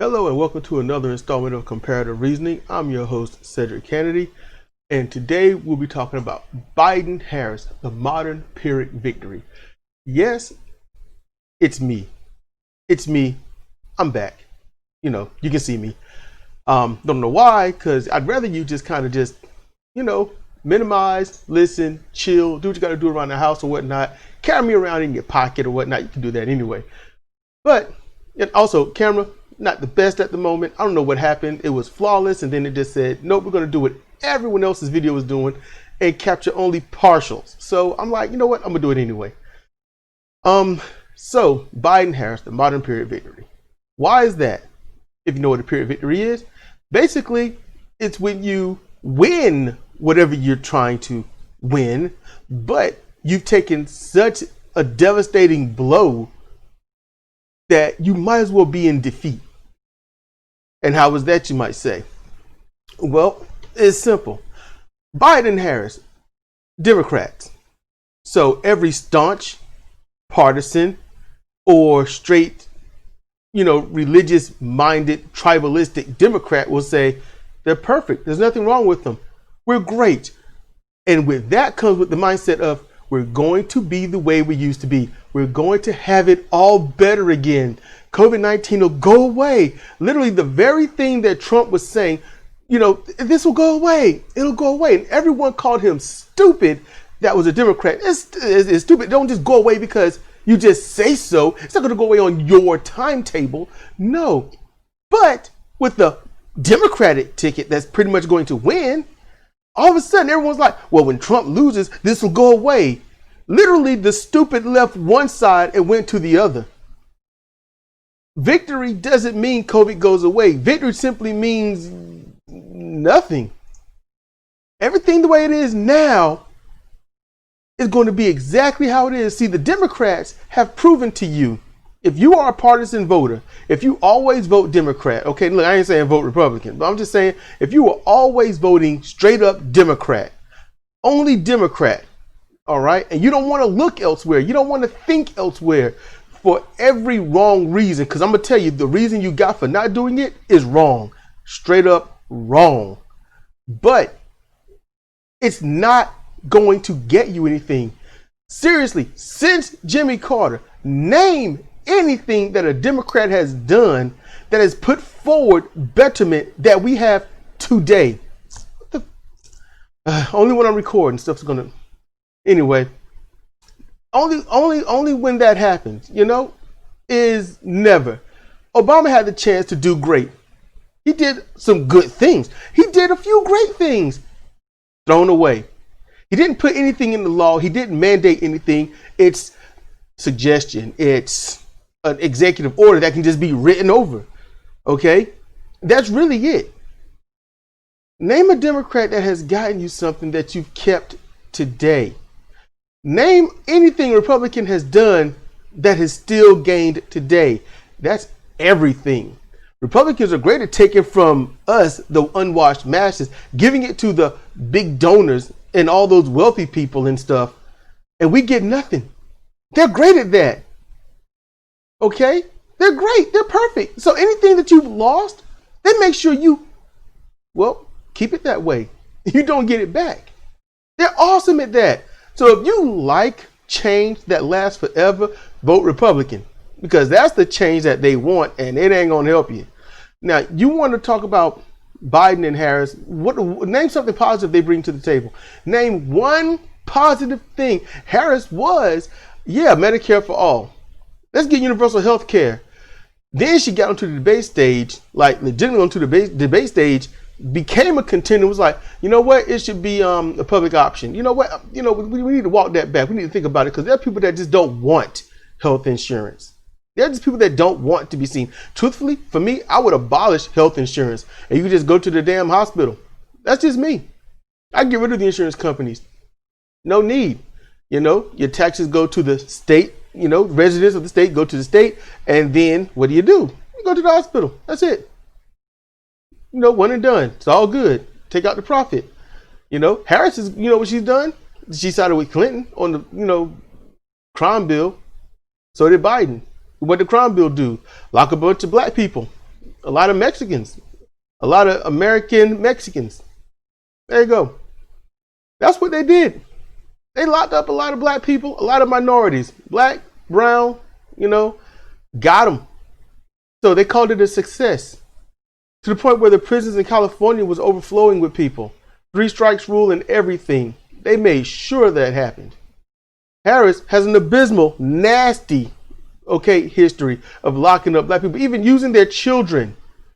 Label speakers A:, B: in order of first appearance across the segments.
A: Hello and welcome to another installment of Comparative Reasoning. I'm your host, Cedric Kennedy, and today we'll be talking about Biden-Harris, the modern Pyrrhic victory. Yes, it's me. It's me. I'm back. You can see me. Don't know why, because I'd rather you just minimize, listen, chill, do what you got to do around the house or whatnot. Carry me around in your pocket or whatnot. You can do that anyway. But, and also, camera, not the best at the moment. I don't know what happened. It was flawless, and then it just said, nope, we're going to do what everyone else's video was doing and capture only partials. So I'm like, you know what? I'm going to do it anyway. So Biden-Harris, the modern Pyrrhic victory. Why is that? If you know what a Pyrrhic victory is, basically, it's when you win whatever you're trying to win, but you've taken such a devastating blow that you might as well be in defeat. And how was that, you might say? Well, it's simple. Biden-Harris, Democrats. So every staunch, partisan, or straight, religious-minded, tribalistic Democrat will say, they're perfect. There's nothing wrong with them. We're great. And with that comes with the mindset of, we're going to be the way we used to be. We're going to have it all better again. COVID-19 will go away. Literally the very thing that Trump was saying, this will go away. It'll go away. And everyone called him stupid. That was a Democrat. It's stupid. Don't just go away because you just say so. It's not going to go away on your timetable. No. But with the Democratic ticket that's pretty much going to win, all of a sudden everyone's like, well, when Trump loses, this will go away. Literally, the stupid left one side and went to the other. Victory doesn't mean COVID goes away. Victory simply means nothing. Everything the way it is now is going to be exactly how it is. See, the Democrats have proven to you, if you are a partisan voter, if you always vote Democrat, okay, look, I ain't saying vote Republican, but I'm just saying if you are always voting straight up Democrat, only Democrat, all right, and you don't want to look elsewhere, you don't want to think elsewhere for every wrong reason, because I'm going to tell you, the reason you got for not doing it is wrong, straight up wrong. But it's not going to get you anything. Seriously, since Jimmy Carter, name anything that a Democrat has done that has put forward betterment that we have today. Only when I'm recording, stuff's gonna. Anyway, only when that happens, is never. Obama had the chance to do great. He did some good things. He did a few great things. Thrown away. He didn't put anything in the law. He didn't mandate anything. It's suggestion. It's an executive order that can just be written over. Okay? That's really it. Name a Democrat that has gotten you something that you've kept today. Name anything a Republican has done that has still gained today. That's everything. Republicans are great at taking from us, the unwashed masses, giving it to the big donors and all those wealthy people and stuff, and we get nothing. They're great at that. Okay? They're great. They're perfect. So anything that you've lost, they make sure you, keep it that way. You don't get it back. They're awesome at that. So if you like change that lasts forever, vote Republican, because that's the change that they want, and it ain't going to help you. Now, you want to talk about Biden and Harris. Name something positive they bring to the table. Name one positive thing. Harris was, Medicare for all. Let's get universal health care. Then she got onto the debate stage, like legitimately onto the debate stage, became a contender, was like, you know what, it should be a public option. You know what, we need to walk that back. We need to think about it, because there are people that just don't want health insurance. There are just people that don't want to be seen. Truthfully, for me, I would abolish health insurance and you could just go to the damn hospital. That's just me. I get rid of the insurance companies. No need. Your taxes go to the state, residents of the state go to the state, and then what do? You go to the hospital. That's it. One and done. It's all good. Take out the profit. Harris is, what she's done? She sided with Clinton on the, crime bill. So did Biden. What did the crime bill do? Lock a bunch of black people. A lot of Mexicans, a lot of American Mexicans. There you go. That's what they did. They locked up a lot of black people, a lot of minorities, black, brown, got them. So they called it a success, to the point where the prisons in California was overflowing with people. 3 strikes rule and everything. They made sure that happened. Harris has an abysmal, nasty, history of locking up black people, even using their children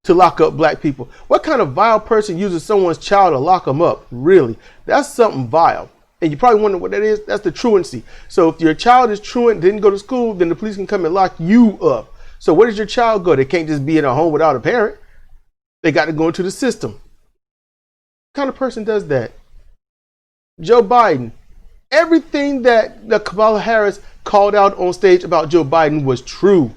A: to lock up black people. What kind of vile person uses someone's child to lock them up? Really? That's something vile. And you probably wonder what that is. That's the truancy. So if your child is truant, didn't go to school, then the police can come and lock you up. So where does your child go? They can't just be in a home without a parent. They got to go into the system. What kind of person does that? Joe Biden. Everything that Kamala Harris called out on stage about Joe Biden was true.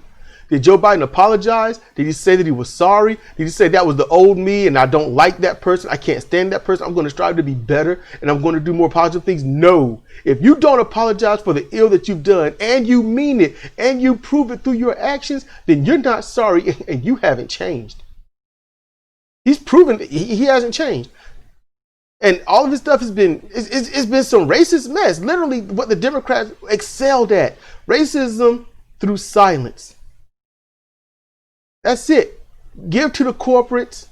A: Did Joe Biden apologize? Did he say that he was sorry? Did he say that was the old me and I don't like that person? I can't stand that person. I'm going to strive to be better and I'm going to do more positive things? No. If you don't apologize for the ill that you've done and you mean it and you prove it through your actions, then you're not sorry and you haven't changed. He's proven that he hasn't changed. And all of this stuff has been, it's been some racist mess. Literally what the Democrats excelled at. Racism through silence. That's it. Give to the corporates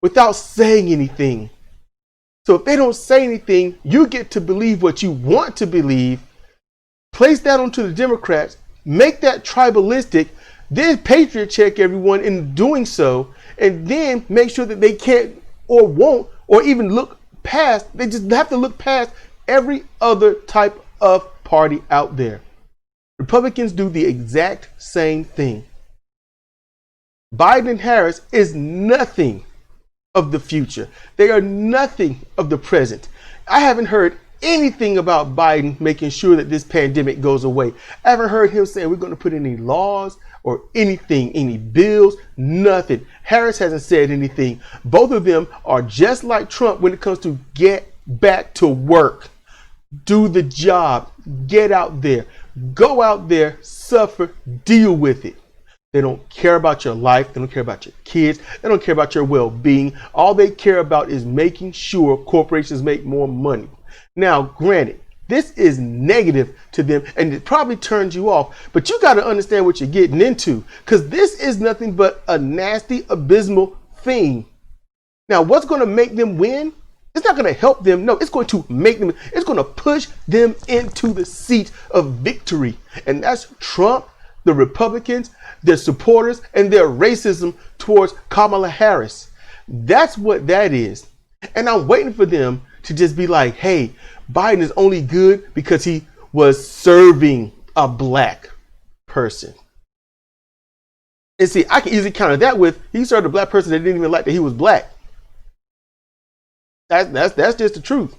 A: without saying anything. So if they don't say anything, you get to believe what you want to believe. Place that onto the Democrats. Make that tribalistic. Then patriot check everyone in doing so. And then make sure that they can't or won't or even look past. They just have to look past every other type of party out there. Republicans do the exact same thing. Biden and Harris is nothing of the future. They are nothing of the present. I haven't heard anything about Biden making sure that this pandemic goes away. I haven't heard him saying we're going to put any laws or anything, any bills, nothing. Harris hasn't said anything. Both of them are just like Trump when it comes to get back to work. Do the job. Get out there. Go out there, suffer, deal with it. They don't care about your life. They don't care about your kids. They don't care about your well-being. All they care about is making sure corporations make more money. Now, granted, this is negative to them and it probably turns you off, but you got to understand what you're getting into, because this is nothing but a nasty, abysmal thing. Now, what's going to make them win? It's not going to help them. No, it's going to make them, it's going to push them into the seat of victory. And that's Trump, the Republicans, their supporters, and their racism towards Kamala Harris. That's what that is. And I'm waiting for them to just be like, hey, Biden is only good because he was serving a black person. And see, I can easily counter that with he served a black person that didn't even like that he was black. That's just the truth.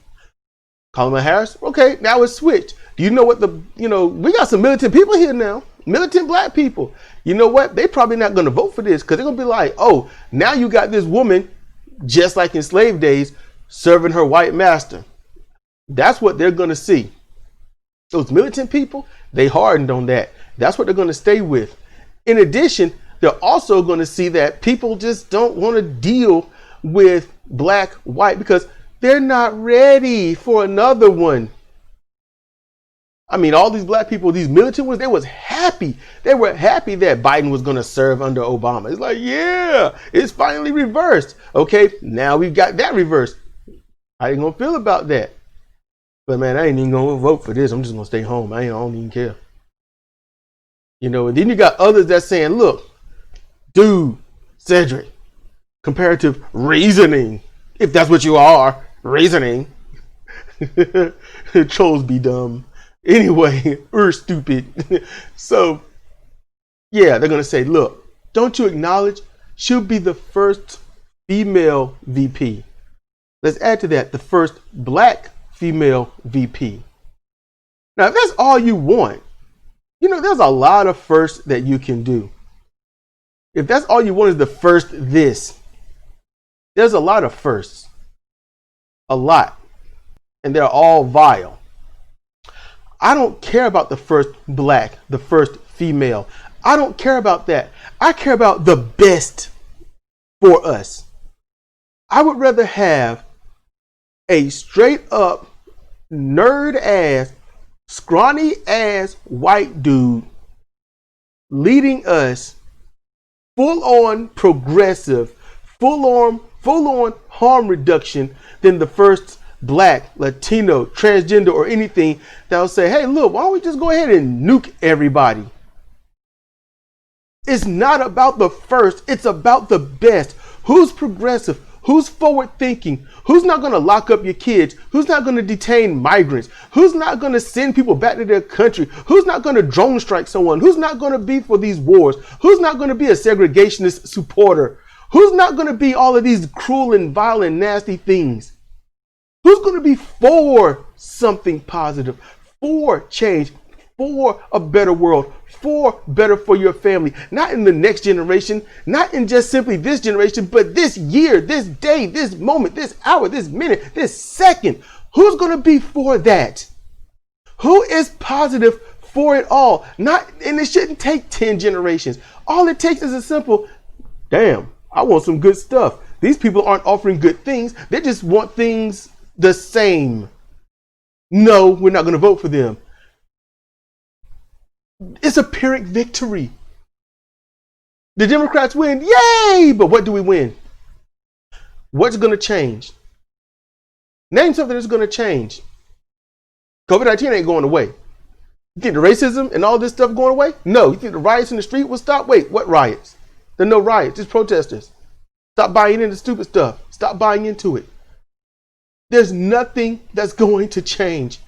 A: Kamala Harris, okay, now it's switched. Do you know what we got some militant people here now. Militant black people. You know what? They probably not going to vote for this because they're going to be like, oh, now you got this woman, just like in slave days, serving her white master. That's what they're going to see. Those militant people, they hardened on that. That's what they're going to stay with. In addition, they're also going to see that people just don't want to deal with black, white, because they're not ready for another one. I mean, all these black people, these militant ones, they was happy. They were happy that Biden was going to serve under Obama. It's like, yeah, it's finally reversed. Okay, now we've got that reversed. How you going to feel about that? But man, I ain't even going to vote for this. I'm just going to stay home. I don't even care. And then you got others that's saying, look, dude, Sidra, comparative reasoning. If that's what you are, reasoning. Trolls be dumb. Anyway, we're stupid. So, yeah, they're going to say, look, don't you acknowledge she'll be the first female VP? Let's add to that the first black female VP. Now, if that's all you want, there's a lot of firsts that you can do. If that's all you want is the first this, there's a lot of firsts. A lot. And they're all vile. I don't care about the first black, the first female. I don't care about that. I care about the best for us. I would rather have a straight up nerd ass, scrawny ass white dude leading us full on progressive, full on harm reduction than the first black, Latino, transgender, or anything that will say, hey, look, why don't we just go ahead and nuke everybody? It's not about the first, it's about the best. Who's progressive? Who's forward thinking? Who's not going to lock up your kids? Who's not going to detain migrants? Who's not going to send people back to their country? Who's not going to drone strike someone? Who's not going to be for these wars? Who's not going to be a segregationist supporter? Who's not going to be all of these cruel and violent, nasty things? Who's going to be for something positive, for change, for a better world, for better for your family, not in the next generation, not in just simply this generation, but this year, this day, this moment, this hour, this minute, this second? Who's going to be for that? Who is positive for it all? Not, and it shouldn't take 10 generations. All it takes is a simple, damn, I want some good stuff. These people aren't offering good things. They just want things the same. No, we're not going to vote for them. It's a Pyrrhic victory. The Democrats win, yay! But what do we win? What's going to change? Name something that's going to change. COVID-19 ain't going away. You think the racism and all this stuff going away? No. You think the riots in the street will stop? Wait, what riots? There are no riots, just protesters. Stop buying into stupid stuff. Stop buying into it. There's nothing that's going to change.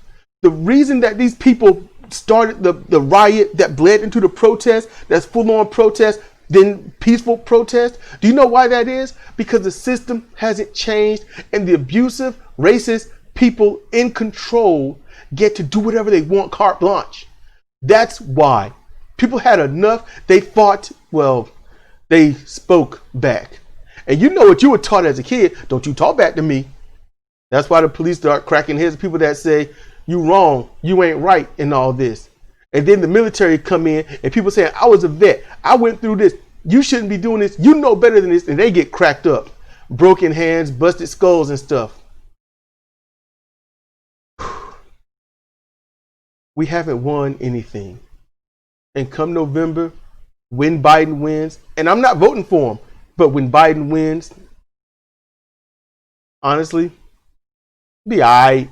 A: The reason that these people started the riot that bled into the protest, that's full-on protest, then peaceful protest, do you know why that is? Because the system hasn't changed, and the abusive, racist people in control get to do whatever they want, carte blanche. That's why. People had enough. They fought, well, they spoke back. And you know what you were taught as a kid, don't you talk back to me. That's why the police start cracking heads of people that say, you wrong, you ain't right in all this. And then the military come in and people saying, I was a vet, I went through this, you shouldn't be doing this, you know better than this, and they get cracked up. Broken hands, busted skulls and stuff. We haven't won anything. And come November, when Biden wins, and I'm not voting for him, but when Biden wins, honestly, be all right.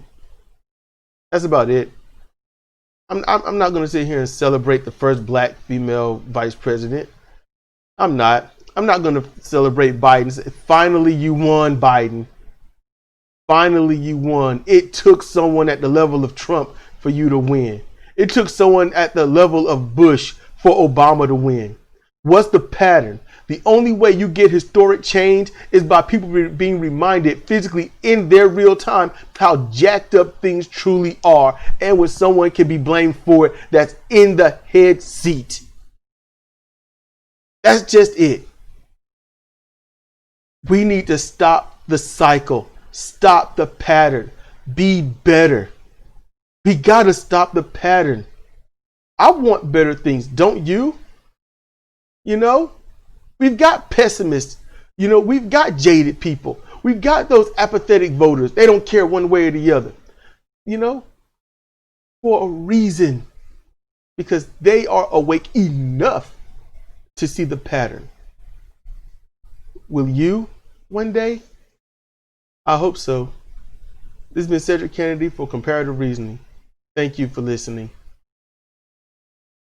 A: That's about it. I'm not going to sit here and celebrate the first black female vice president. I'm not going to celebrate Biden. Finally, you won, Biden. Finally, you won. It took someone at the level of Trump for you to win. It took someone at the level of Bush for Obama to win. What's the pattern? The only way you get historic change is by people being reminded physically in their real time how jacked up things truly are, and when someone can be blamed for it that's in the head seat. That's just it. We need to stop the cycle, stop the pattern, be better. We got to stop the pattern. I want better things, don't you? You know? We've got pessimists, you know, we've got jaded people. We've got those apathetic voters. They don't care one way or the other, you know, for a reason, because they are awake enough to see the pattern. Will you one day? I hope so. This has been Cedric Kennedy for Comparative Reasoning. Thank you for listening.